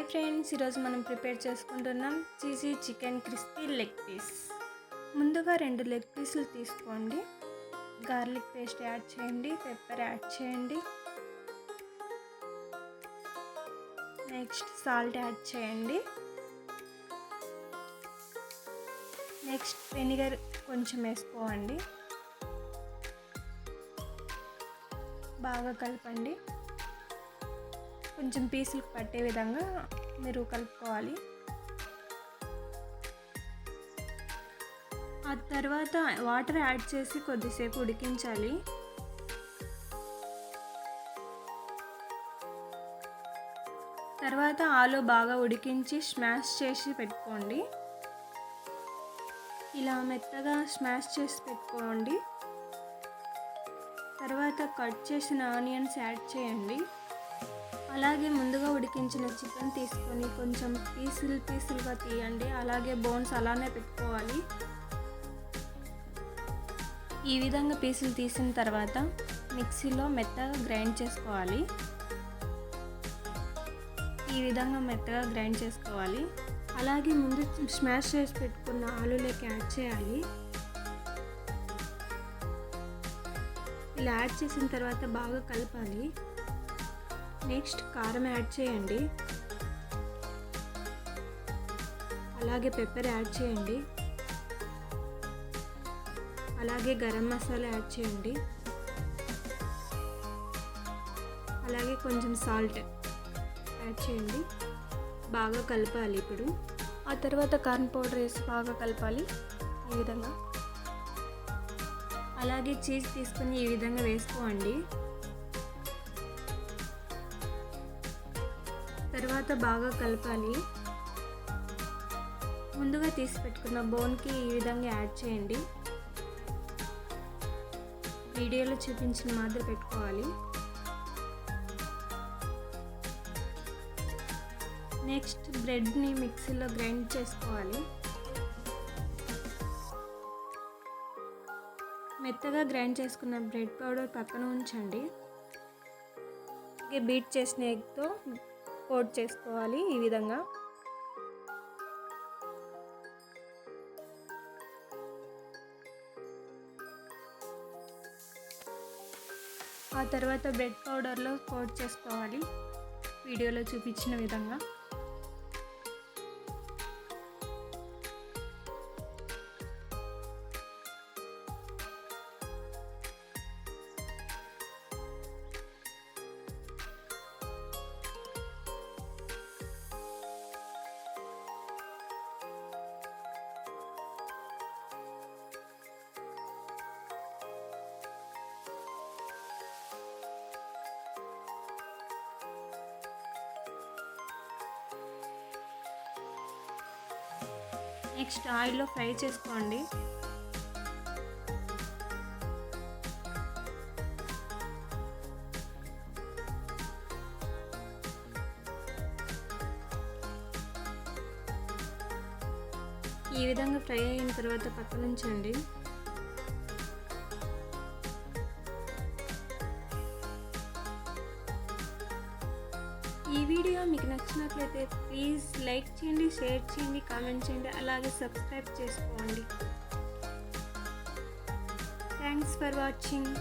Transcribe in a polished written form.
Friends, ఈరోజు మనం prepare చేసుకుంటున్నాం cheesy chicken crispy leg piece. ముందుగా 2 లెగ్ పీసులు తీసుకోండి. గార్లిక్ పేస్ట్ యాడ్ చేయండి, పెప్పర్ యాడ్ చేయండి, నెక్స్ట్ సాల్ట్ యాడ్ చేయండి, నెక్స్ట్ వెనిగర్ కొంచెం వేసుకోండి. బాగా కలపండి. కొంచెం పీసులకు పట్టే విధంగా మీరు కలుపుకోవాలి. ఆ తర్వాత వాటర్ యాడ్ చేసి కొద్దిసేపు ఉడికించాలి. తర్వాత ఆలు బాగా ఉడికించి స్మాష్ చేసి పెట్టుకోండి. ఇలా మెత్తగా స్మాష్ చేసి పెట్టుకోండి. తర్వాత కట్ చేసిన ఆనియన్స్ యాడ్ చేయండి. అలాగే ముందుగా ఉడికించిన చికెన్ తీసుకొని కొంచెం పీసులుగా తీయండి. అలాగే బోన్స్ అలానే పెట్టుకోవాలి. ఈ విధంగా పీసులు తీసిన తర్వాత మిక్సీలో మెత్తగా గ్రైండ్ చేసుకోవాలి. ఈ విధంగా మెత్తగా గ్రైండ్ చేసుకోవాలి. అలాగే ముందు స్మాష్ చేసి పెట్టుకున్న ఆలులోకి యాడ్ చేయాలి. ఇలా యాడ్ చేసిన తర్వాత బాగా కలపాలి. నెక్స్ట్ కారం యాడ్ చేయండి. అలాగే పెప్పర్ యాడ్ చేయండి. అలాగే గరం మసాలా యాడ్ చేయండి. అలాగే కొంచెం సాల్ట్ యాడ్ చేయండి. బాగా కలపాలి. ఇప్పుడు ఆ తర్వాత కార్న్ పౌడర్ వేసి బాగా కలపాలి. ఈ విధంగా అలాగే చీజ్ తీసుకొని ఈ విధంగా వేసుకోండి. తర్వాత బాగా కలపాలి. ముందుగా తీసి పెట్టుకున్న బోన్కి ఈ విధంగా యాడ్ చేయండి. వీడియోలో చూపించిన మాదిరి పెట్టుకోవాలి. నెక్స్ట్ బ్రెడ్ని మిక్సీలో గ్రైండ్ చేసుకోవాలి. మెత్తగా గ్రైండ్ చేసుకున్న బ్రెడ్ పౌడర్ పక్కన ఉంచండి. బీట్ చేసిన ఎగ్తో కోట్ చేసుకోవాలి. ఈ విధంగా ఆ తర్వాత బ్రెడ్ పౌడర్లో కోట్ చేసుకోవాలి. వీడియోలో చూపించిన విధంగా నెక్స్ట్ ఆయిల్లో ఫ్రై చేసుకోండి. ఈ విధంగా ఫ్రై అయిన తర్వాత పక్కన ఉంచండి. ఈ వీడియో మీకు నచ్చినట్లయితే ప్లీజ్ లైక్ చేయండి, షేర్ చేయండి, కామెంట్ చేయండి, అలాగే సబ్స్క్రైబ్ చేసుకోండి. Thanks for watching.